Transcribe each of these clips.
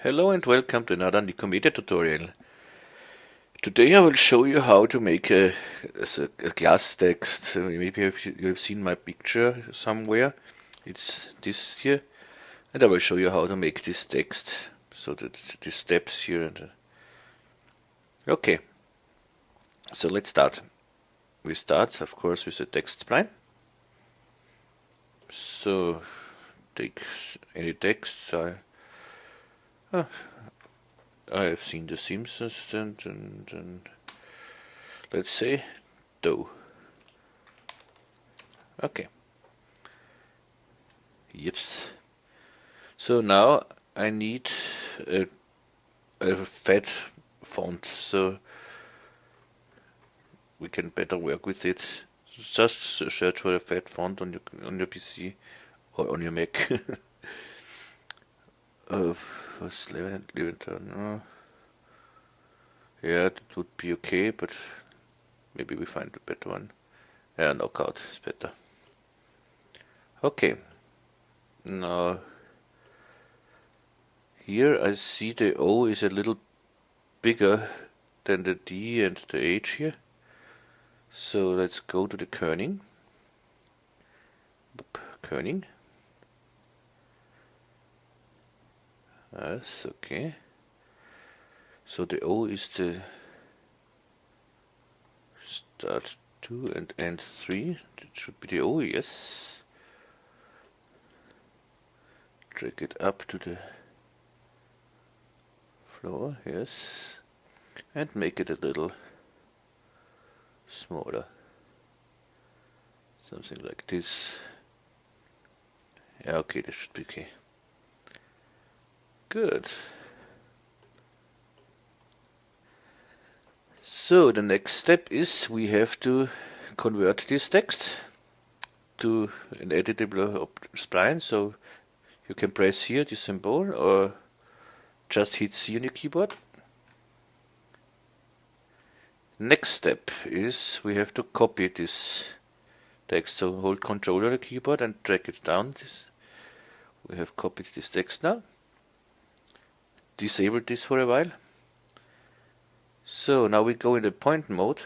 Hello and welcome to another Nikomedias tutorial. Today I will show you how to make a glass text. Maybe you have seen my picture somewhere. It's this here. And I will show you how to make this text. So that the steps here. Okay. So let's start. We start, of course, with the text spline. So take any text. I have seen The Simpsons and let's say dough. Okay. Yes. So now I need a fat font so we can better work with it. Just search for a fat font on your PC or on your Mac. Was Leventhal? Yeah, that would be okay, but maybe we find a better one. Yeah, Knockout is better. Okay. Now, here I see the O is a little bigger than the D and the H here. So let's go to the kerning. Kerning. Yes, okay. So the O is the start 2 and end 3. That should be the O, yes. Drag it up to the floor, yes. And make it a little smaller. Something like this. Yeah, okay, this should be okay. Good. So the next step is we have to convert this text to an editable spline. So you can press here this symbol or just hit C on your keyboard. Next step is we have to copy this text. So hold Ctrl on the keyboard and drag it down. We have copied this text now. Disable this for a while. So now we go in the point mode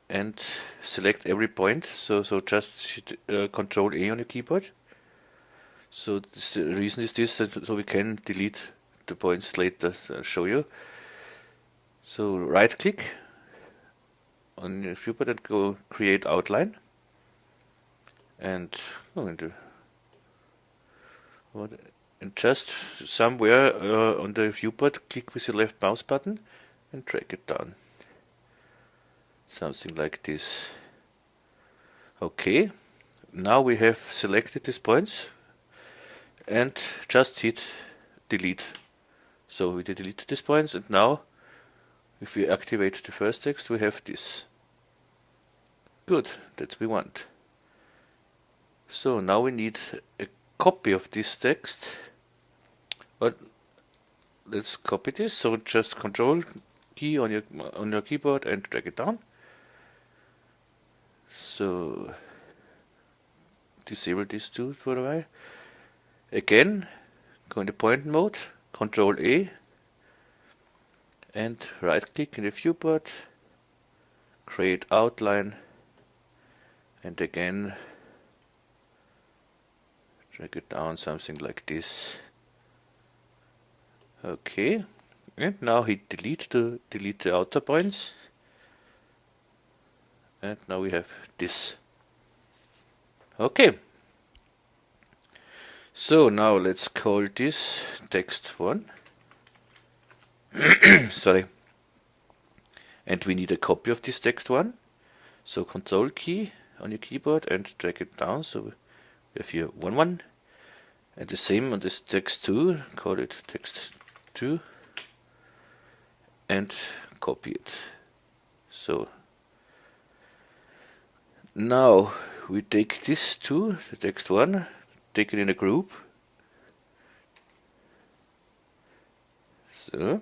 and select every point. So just hit Ctrl A on your keyboard. So the reason is this, so we can delete the points later. I'll show you. So right click on your viewport and go create outline and go into and just somewhere on the viewport, click with your left mouse button and drag it down. Something like this. Okay, now we have selected these points and just hit delete. So we deleted these points, and now if we activate the first text, we have this. Good, that's what we want. So now we need a copy of this text. But let's copy this. So just Control key on your keyboard and drag it down. So disable this too for a while. Again, go into point mode, Control A, and right click in the viewport, create outline, and again drag it down, something like this. Okay, and now hit delete to delete the outer points. And now we have this. Okay. So now let's call this text 1. Sorry. And we need a copy of this text 1. So Control key on your keyboard and drag it down. So we have here 1. And the same on this text 2. Call it text 2 and copy it. So now we take this 2, the text 1, take it in a group. So,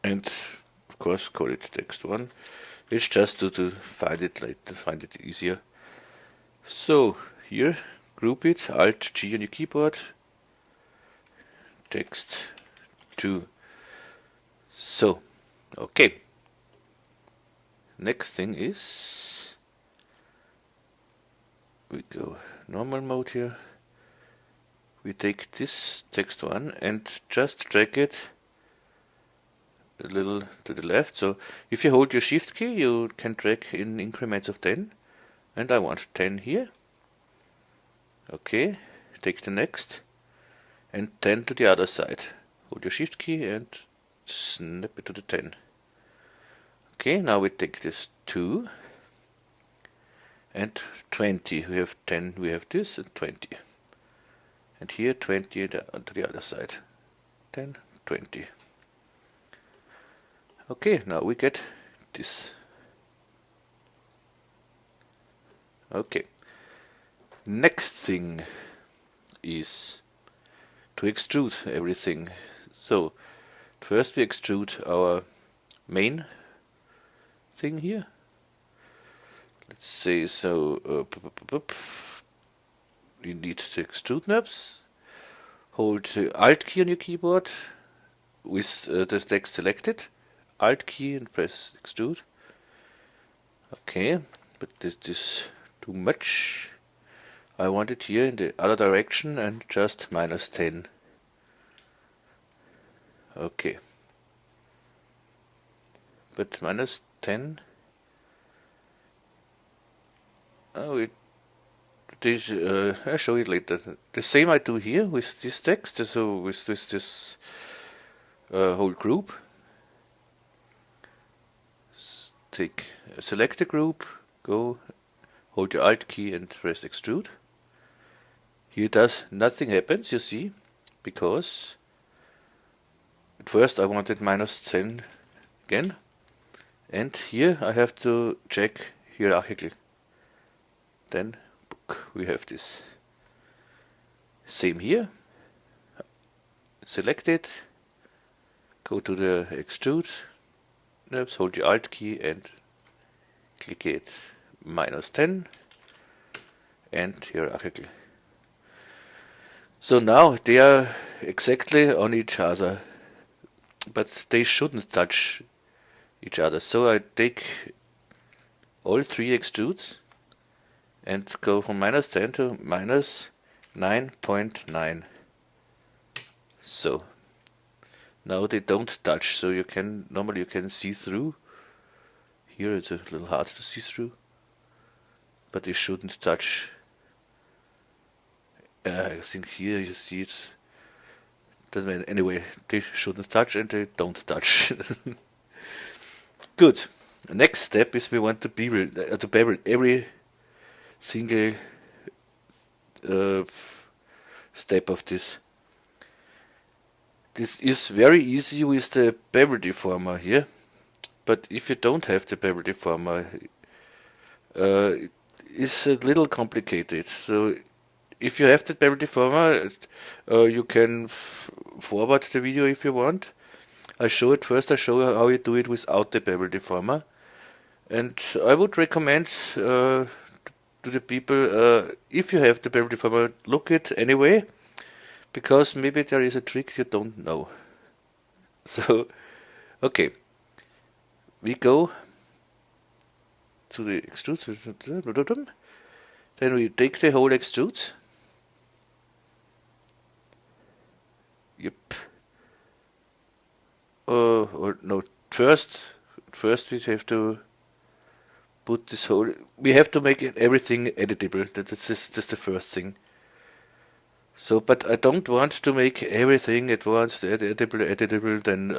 and of course call it text 1. It's just to find it later, find it easier. So here group it, Alt G on your keyboard, text 2. So, okay. Next thing is, we go normal mode here. We take this text one and just drag it a little to the left. So if you hold your shift key, you can drag in increments of 10, and I want 10 here. Okay, take the next and 10 to the other side. Hold your shift key and snap it to the 10. Okay, now we take this 2 and 20. We have 10, we have this, and 20. And here 20 to the other side. 10, 20. Okay, now we get this. Okay. Next thing is to extrude everything. So first we extrude our main thing here. Let's say so. You need the extrude knobs. Hold the Alt key on your keyboard with the text selected. Alt key and press extrude. Okay, but this is too much. I want it here in the other direction and just -10. Okay. But -10. Oh, I'll show you later. The same I do here with this text, so with this whole group. Select the group, go, hold your Alt key and press extrude. Here nothing happens, you see, because at first I wanted -10 again, and here I have to check hierarchical. Then we have this. Same here. Select it, go to the extrude knobs, hold your Alt key and click it -10 and hierarchical. So now they are exactly on each other, but they shouldn't touch each other. So I take all 3 extrudes and go from -10 to -9.9. So now they don't touch, so normally you can see through. Here it's a little hard to see through, but they shouldn't touch. I think here you see it. Doesn't matter. Anyway, they shouldn't touch and they don't touch. Good. The next step is we want to bevel every single step of this. This is very easy with the bevel deformer here, but if you don't have the bevel deformer, it's a little complicated. So if you have the bevel deformer, you can forward the video if you want. I show how you do it without the bevel deformer, and I would recommend to the people, if you have the bevel deformer, look it anyway, because maybe there is a trick you don't know. So, okay, we go to the extrudes, then we take the whole extrudes. Yep. Or no, first we have to put this whole. We have to make everything editable. That's the first thing. So, but I don't want to make everything at once editable, then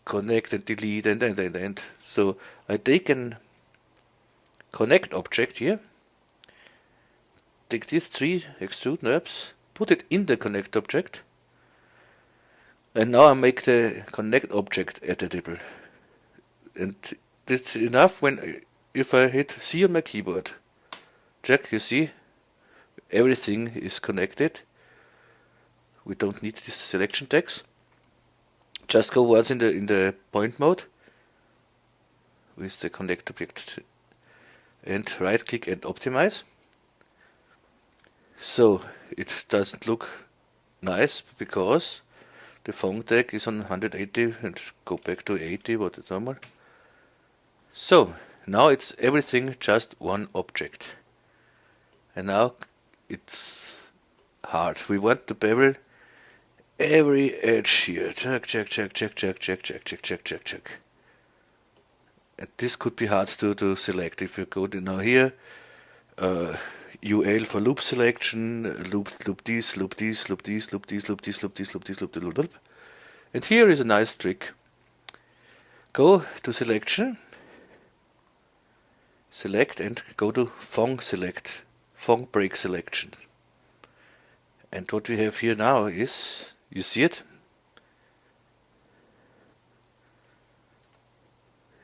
connect and delete and. So I take an connect object here. Take these 3 extrude knobs, put it in the connect object, and now I make the connect object editable. And that's enough if I hit C on my keyboard. Check, you see, everything is connected. We don't need this selection tags. Just go once in the point mode with the connect object, and right click and optimize. So it doesn't look nice because the phone tag is on 180 and go back to 80, what is normal. So now it's everything just one object. And now it's hard. We want to bevel every edge here. Check, check, check, check, check, check, check, check, check, check, check. And this could be hard to select. If you go to now here, UL for loop selection, loop this, loop this, loop this, loop this, loop this, loop this, loop this, loop this, loop this. And here is a nice trick. Go to selection, select and go to Fong select, Fong break selection. And what we have here now is, you see it?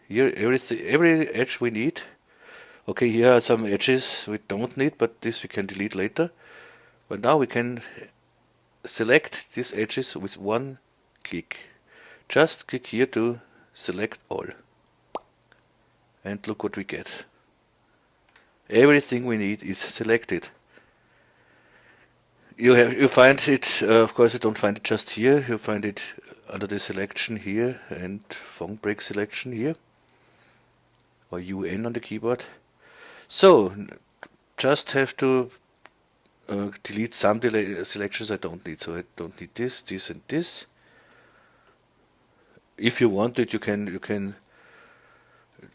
Here every edge we need. Okay, here are some edges we don't need, but this we can delete later. But now we can select these edges with one click. Just click here to select all. And look what we get. Everything we need is selected. You find it, of course you don't find it just here, you find it under the selection here and Fong break selection here. Or UN on the keyboard. So, just have to delete some selections I don't need. So I don't need this, this and this. If you want it, you can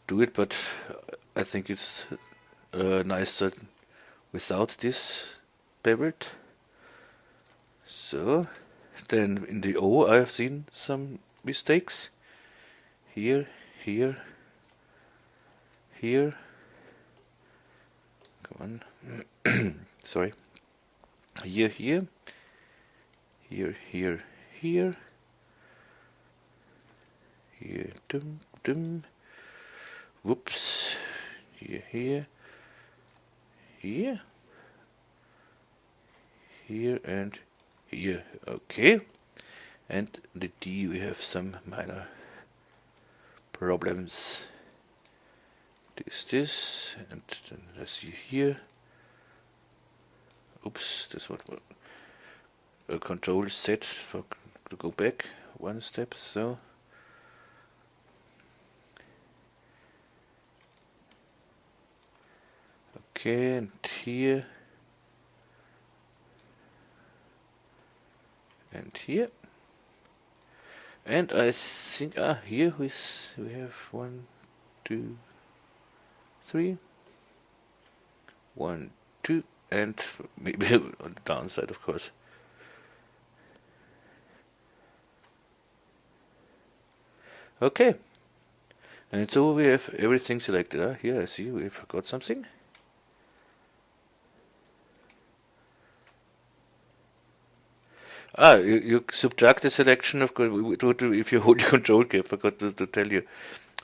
do it, but I think it's nicer without this beveled. So, then in the O I have seen some mistakes. Here, here, here. Come on. Sorry. Here, here. Here, here, here. Here, dum, dum. Whoops. Here, here. Here. Here and here. Okay. And the D we have some minor problems. This, and then let's see here. Oops, this one. Control Z for to go back one step. So. Okay, and here. And here. And I think here we have 1, 2, 3, 1, 2, and maybe on the downside, of course. Okay, and so we have everything selected. Here I see we forgot something. You subtract the selection, of course. If you hold the control key, I forgot to tell you.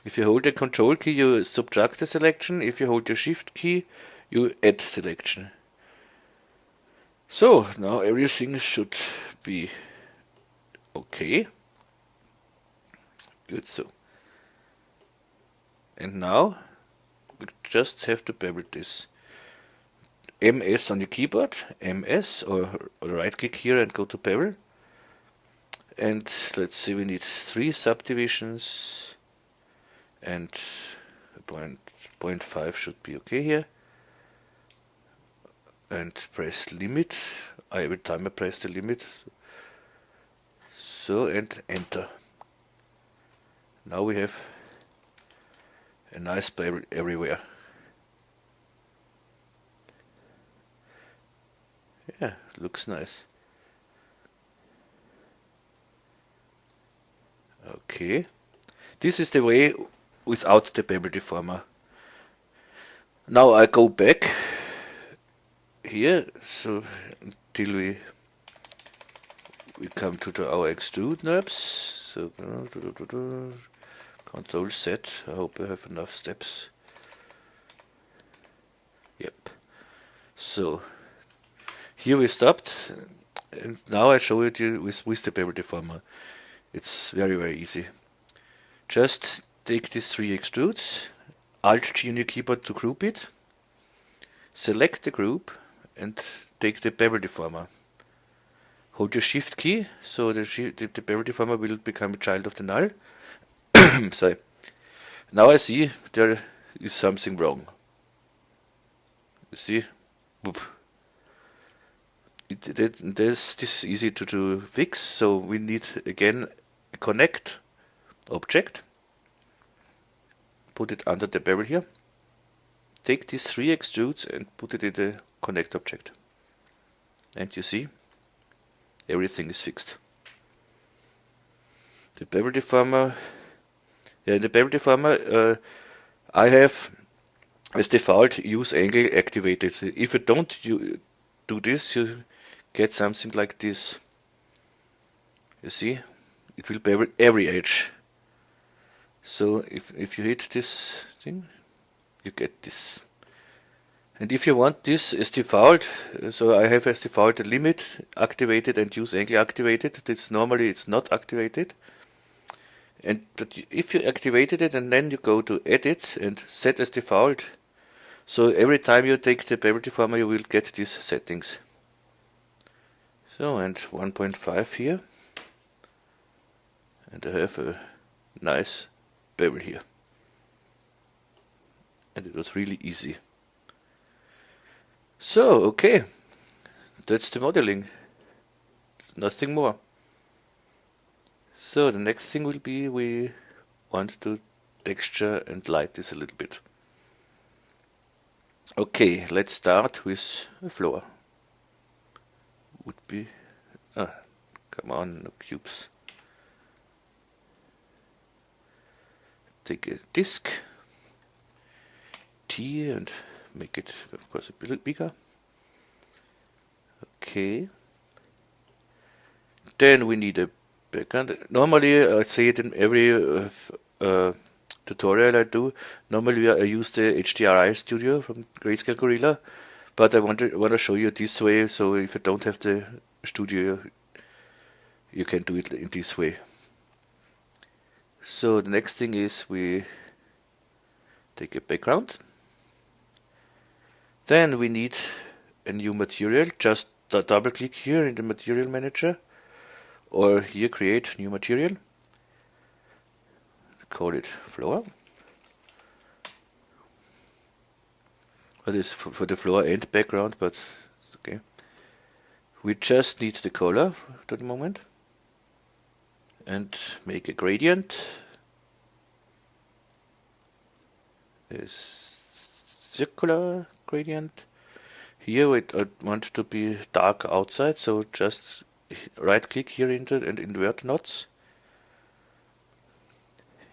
If you hold the control key, you subtract the selection. If you hold the shift key, you add selection. So, now everything should be okay. Good so. And now, we just have to bevel this. MS on your keyboard, MS, or right click here and go to bevel. And let's see, we need 3 subdivisions. And 0.5 should be okay here. And press limit. Every time I press the limit. So, and enter. Now we have a nice bevel everywhere. Yeah, looks nice. Okay. This is the way without the bevel deformer. Now I go back here, so until we come to our extrude knobs. So Control Z. I hope I have enough steps. Yep. So here we stopped, and now I show it you with the bevel deformer. It's very easy. Just take these 3 extrudes, Alt G on your keyboard to group it, select the group and take the bevel deformer. Hold your shift key, so the bevel deformer will become a child of the null. Sorry. Now I see there is something wrong. You see? Whoop. This is easy to fix, so we need again a connect object. Put it under the bevel here. Take these 3 extrudes and put it in the connect object. And you see, everything is fixed. The bevel deformer, I have as default use angle activated. So if you don't do this, you get something like this. You see, it will bevel every edge. So if you hit this thing, you get this. And if you want this as default, so I have as default a limit activated and use angle activated. This normally it's not activated. But if you activated it and then you go to edit and set as default, so every time you take the bevel deformer you will get these settings. So, and 1.5 here, and I have a nice bevel here. And it was really easy. So, okay, that's the modeling, nothing more. So the next thing will be we want to texture and light this a little bit. Okay, let's start with a floor. Would be, come on, no cubes. Take a disk, T, and make it, of course, a bit bigger. Okay. Then we need a background. Normally, I say it in every tutorial I do. Normally, I use the HDRI Studio from Grayscale Gorilla, but I want to show you this way. So if you don't have the studio, you can do it in this way. So the next thing is we take a background. Then we need a new material. Just double click here in the material manager, or here create new material. Call it floor. That is for the floor and background, but it's okay. We just need the color for the moment. And make a gradient. A circular gradient. Here I want to be dark outside, so just right click here into and invert knots.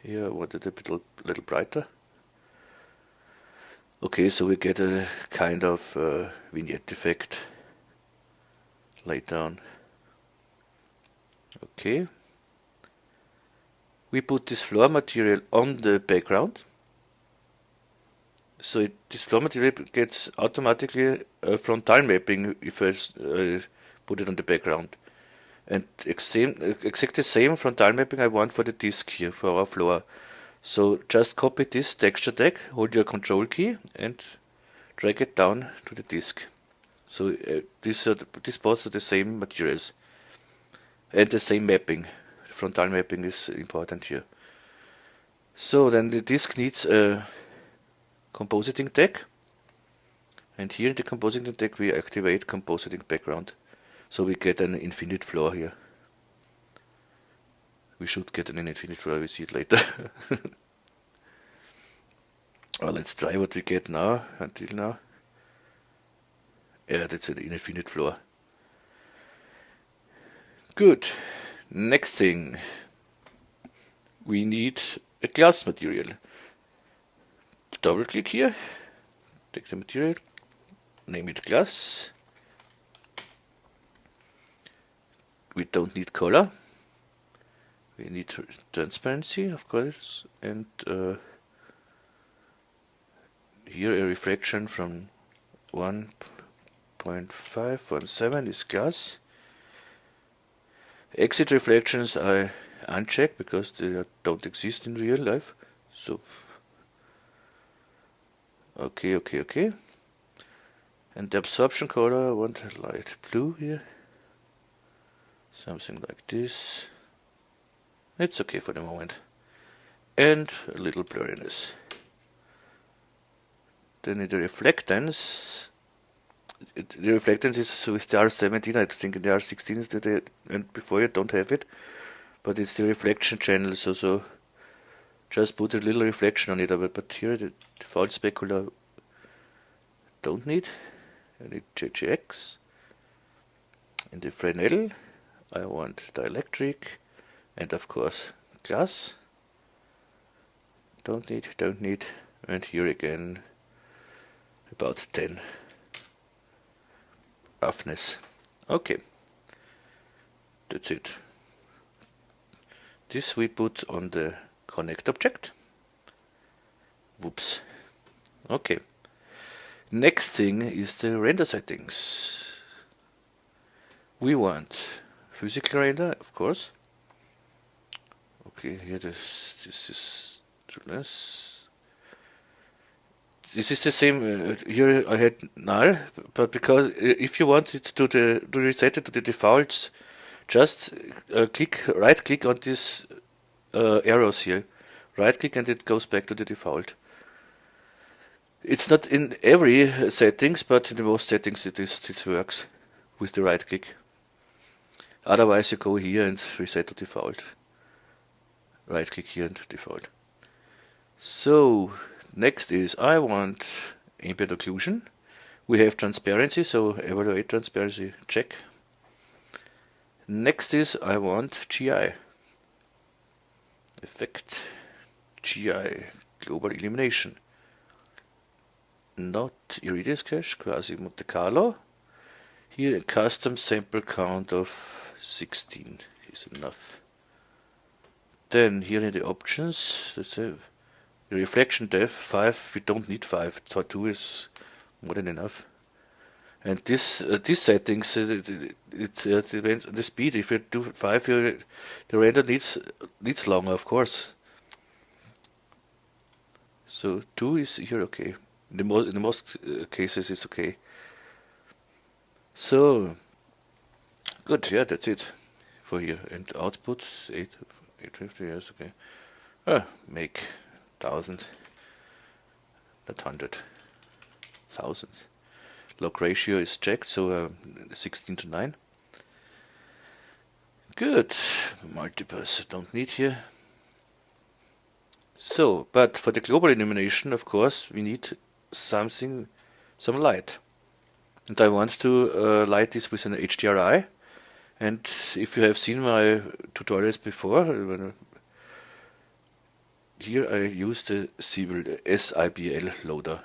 Here I want it a little brighter. Okay, so we get a kind of vignette effect later on. Okay. We put this floor material on the background. So this floor material gets automatically a frontal mapping if I put it on the background. And exactly the same frontal mapping I want for the disk here, for our floor. So just copy this texture tag, hold your control key and drag it down to the disk. So these both are the same materials and the same mapping. The frontal mapping is important here. So then the disk needs a compositing tag, and here in the compositing tag we activate compositing background. So we get an infinite floor here. We should get an infinite floor, we see it later. Well, let's try what we get now, until now. Yeah, that's an infinite floor. Good. Next thing. We need a glass material. Double click here, take the material, name it glass. We don't need color. We need transparency, of course, and here a reflection from 1.517 is glass. Exit reflections I uncheck because they don't exist in real life. So okay. And the absorption color, I want light blue here. Something like this. It's okay for the moment. And a little blurriness. Then the reflectance. The reflectance is with the R17, I think in the R16 is the, and before you don't have it. But it's the reflection channel, so just put a little reflection on it. But here the default specular don't need. I need JGX. In the Fresnel, I want dielectric, and of course glass. Don't need, and here again about 10 roughness. Okay, that's it. This we put on the connect object. Whoops. Okay. Next thing is the render settings. We want physical render, of course. Okay, here this is less. This is the same. Here I had null, but because if you want it to reset it to the defaults, just right click on these arrows here. Right click and it goes back to the default. It's not in every settings, but in the most settings it works with the right click. Otherwise you go here and reset to default. Right click here and default. So next is I want ambient occlusion. We have transparency, so evaluate transparency, check. Next is I want GI. Effect GI, global illumination. Not Iridius cache, quasi Monte Carlo. Here a custom sample count of 16 is enough. Then here in the options, let's say reflection depth 5. We don't need 5, so 2 is more than enough. And this settings, it depends on the speed. If you do 5, the render needs longer, of course. So 2 is here okay. In the most cases, it's okay. So good, yeah, that's it for here. And output 850, yes, okay. Make 1000, not 100,000. Log ratio is checked, so 16 to 9. Good. Multipass don't need here. So, but for the global illumination, of course, we need some light. And I want to light this with an HDRI. And if you have seen my tutorials before, here I use the sIBL loader.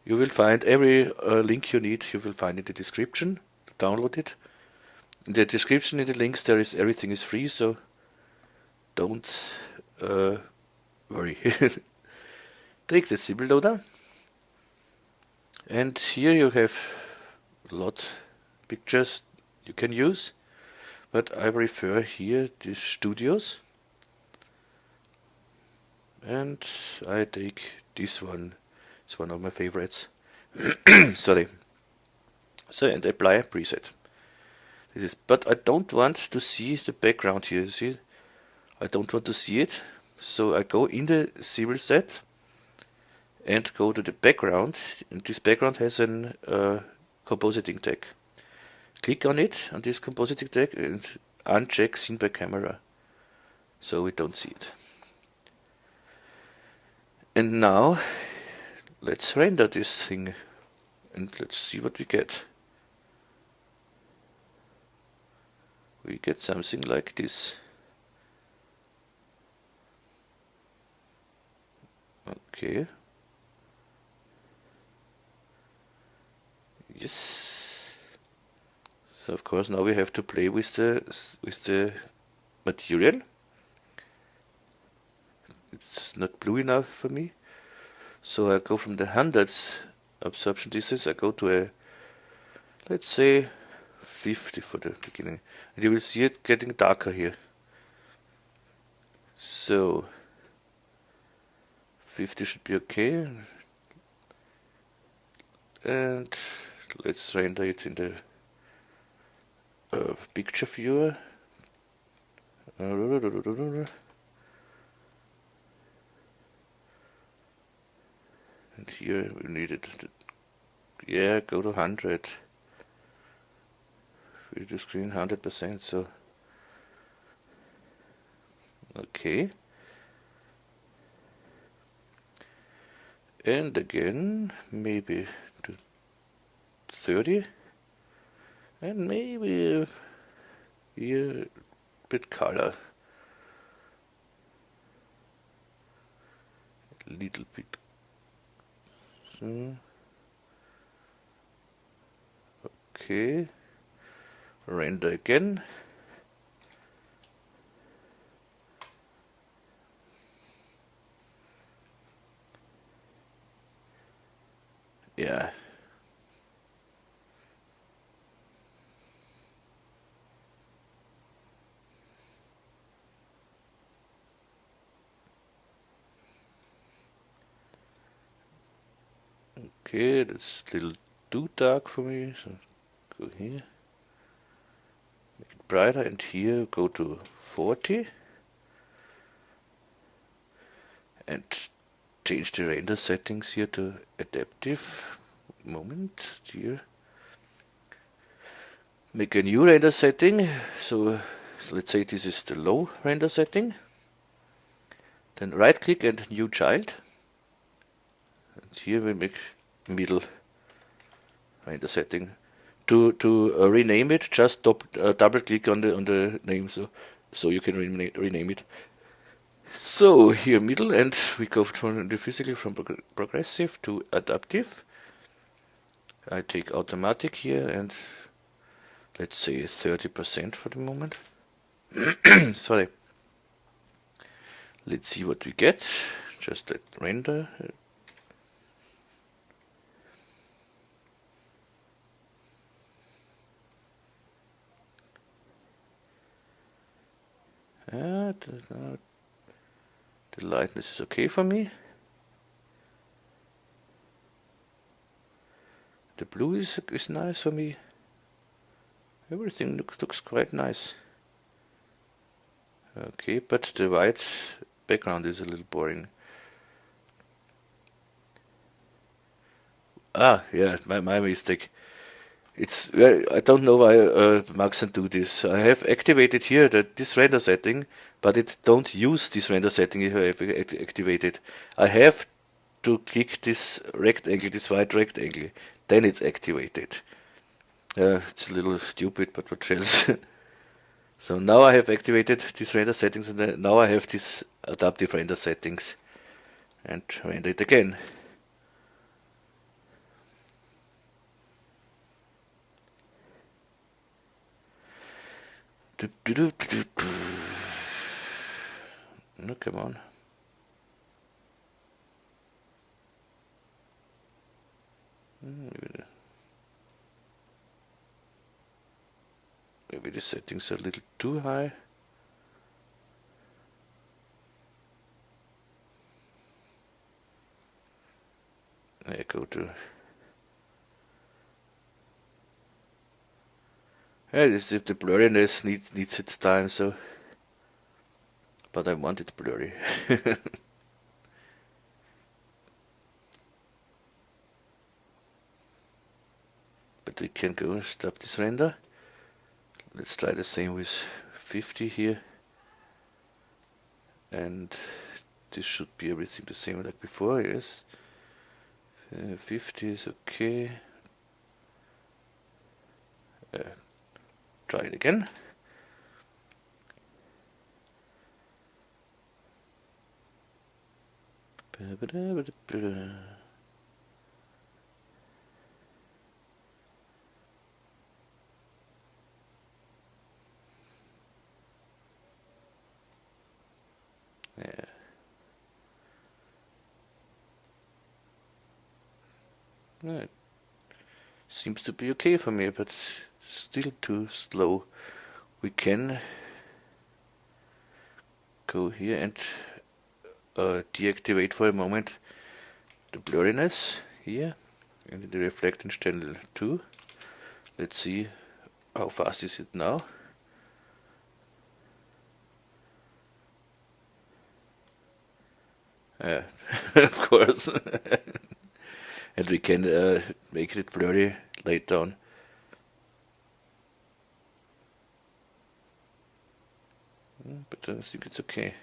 You will find every link you need, you will find in the description to download it. In the description, in the links, everything is free, so don't worry. Take the sIBL loader, and here you have a lot pictures you can use, but I prefer here the studios, and I take this one. It's one of my favorites. Sorry. So, and apply preset. This is, but I don't want to see the background here. See, I don't want to see it. So I go in the sIBL set and go to the background. And this background has an compositing tag. Click on it, on this compositing tag, and uncheck seen by camera, so we don't see it. And now let's render this thing and let's see what we get. We get something like this. Okay. Yes. So of course now we have to play with the material. It's not blue enough for me. So I go from the 100th absorption distance, I go to a, let's say, 50 for the beginning. And you will see it getting darker here. So 50 should be okay. and let's render it in the picture viewer. And here we need it. Yeah, go to 100. Video screen 100%. So okay. And again, maybe to 30. And maybe here a bit color. A little bit. So okay. Render again. Yeah. Okay, that's a little too dark for me, so go here. Make it brighter, and here go to 40. And change the render settings here to adaptive. Moment here. Make a new render setting. So let's say this is the low render setting. Then right click and new child. And here we make middle render setting. To rename it, just double click on the name, so you can rename it. So here middle, and we go from the physical from progressive to adaptive. I take automatic here, and let's say 30% for the moment. Sorry. Let's see what we get. Just let render. The lightness is okay for me. The blue is nice for me. Everything looks quite nice. Okay, but the white background is a little boring. Ah, yeah, my mistake. It's I don't know why MagicCenter do this. I have activated here this render setting, but it don't use this render setting if I have activated. I have to click this rectangle, this white rectangle, then it's activated. It's a little stupid, but what else? So now I have activated these render settings, and now I have these adaptive render settings, and render it again. No, come on. Maybe the settings are a little too high. I go to. Yeah, the blurriness needs its time, so. But I want it blurry. But we can go and stop this render. Let's try the same with 50 here. And this should be everything the same like before, yes. 50 is okay. Try it again. Yeah. It seems to be okay for me, but still too slow. We can go here and deactivate for a moment the blurriness here. and in the reflectance channel 2. Let's see how fast is it now. Of course. And we can make it blurry later on. But I think it's okay.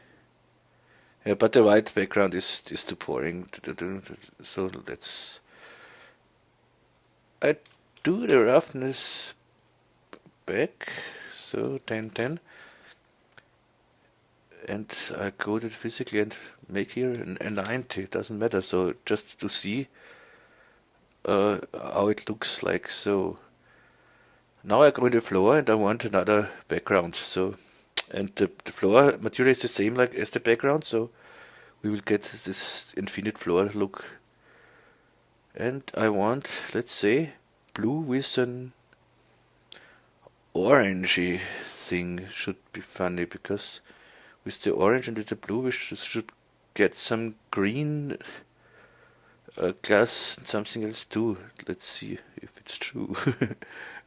Yeah, but the white background is too boring. So let's... I do the roughness back, so 1010. And I code it physically and make here a 90, doesn't matter. So just to see how it looks like. So now I go in the floor and I want another background. So, and the floor material is the same like as the background, so we will get this infinite floor look. And I want, let's say, blue with an orangey thing. Should be funny, because with the orange and with the blue we should get some green glass and something else too. Let's see if it's true.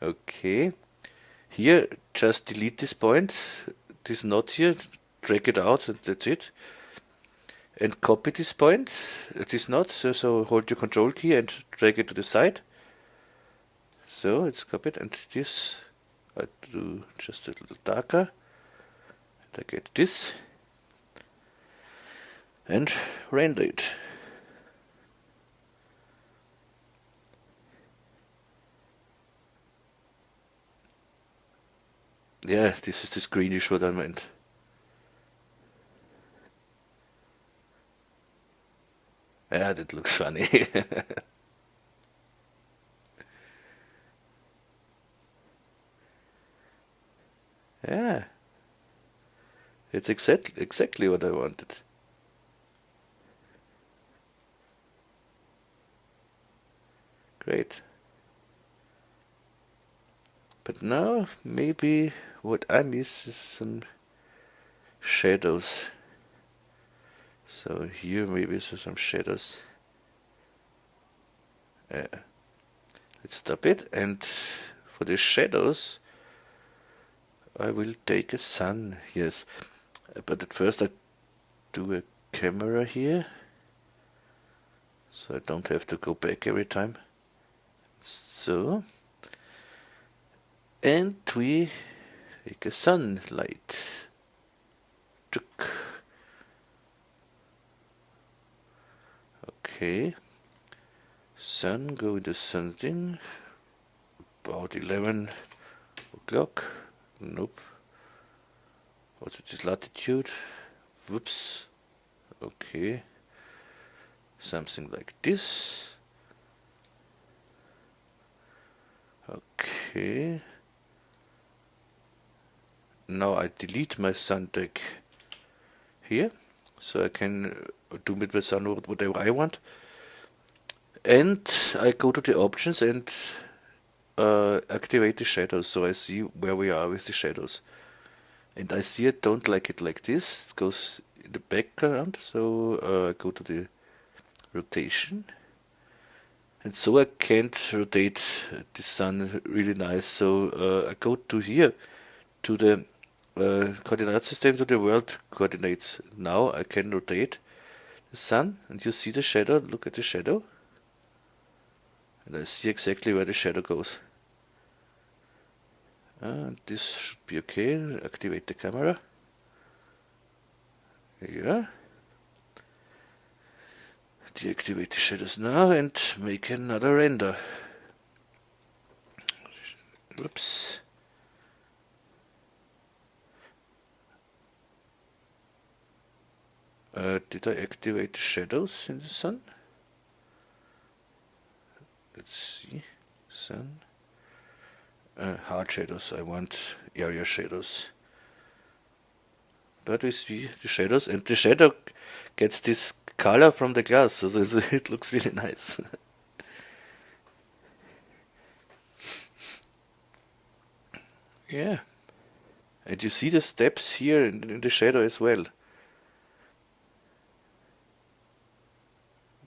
Okay, here just delete this point, this knot here, drag it out, and that's it. And copy this point, this knot, so hold your control key and drag it to the side. So it's copied, and this I do just a little darker, and I get this and render it. Yeah, this is this greenish what I meant. Yeah, that looks funny. Yeah, it's exactly what I wanted. Great. But now maybe what I miss is some shadows. So here maybe some shadows. Let's stop it, and for the shadows I will take a sun, yes. But at first I do a camera here, so I don't have to go back every time. So, and we take a sunlight. Okay, sun, go into something about 11 o'clock. Nope. What's this latitude? Whoops. Okay, something like this. Okay, now I delete my sun tag here, so I can do with the sun whatever I want. And I go to the options and activate the shadows, so I see where we are with the shadows. And I see I don't like it like this, it goes in the background, so I go to the rotation. And so I can't rotate the sun really nice, so I go to here, to the coordinate system, to the world coordinates. Now I can rotate the sun, and you see the shadow, look at the shadow. And I see exactly where the shadow goes. This should be okay. Activate the camera. Yeah. Deactivate the shadows now and make another render. Whoops. Did I activate the shadows in the sun? Let's see. Sun. Hard shadows. I want area shadows. But we see the shadows, and the shadow gets this color from the glass, so it looks really nice. Yeah. And you see the steps here in the shadow as well.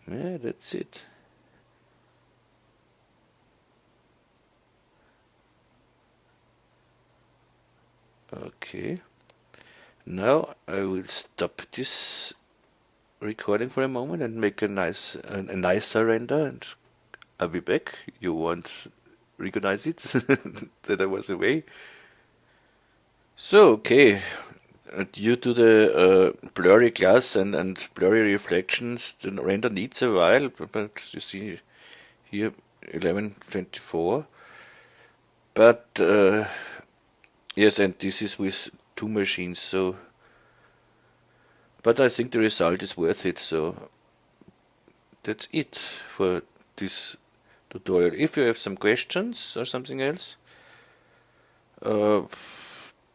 Yeah, that's it. Okay. Now I will stop this recording for a moment and make a nicer render, and I'll be back. You won't recognize it that I was away. So, okay, due to the blurry glass and blurry reflections, the render needs a while, but you see here 1124. But yes, and this is with 2 machines, so. But I think the result is worth it, so that's it for this tutorial. If you have some questions or something else,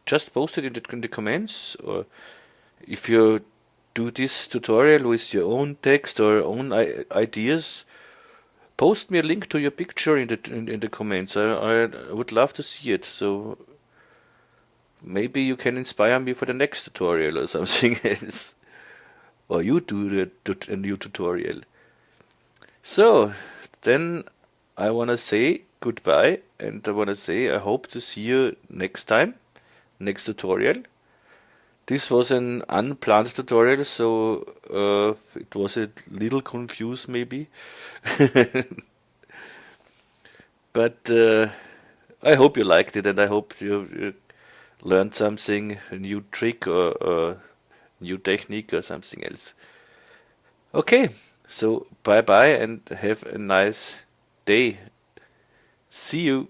just post it in the comments, or if you do this tutorial with your own text or own ideas, post me a link to your picture in the comments. I would love to see it, so maybe you can inspire me for the next tutorial or something else, or you do a new tutorial. So then I want to say goodbye, and I want to say I hope to see you next time, next tutorial. This was an unplanned tutorial, so it was a little confused maybe. But I hope you liked it, and I hope you learned something, a new trick or new technique or something else. Okay, so bye bye and have a nice day. See you.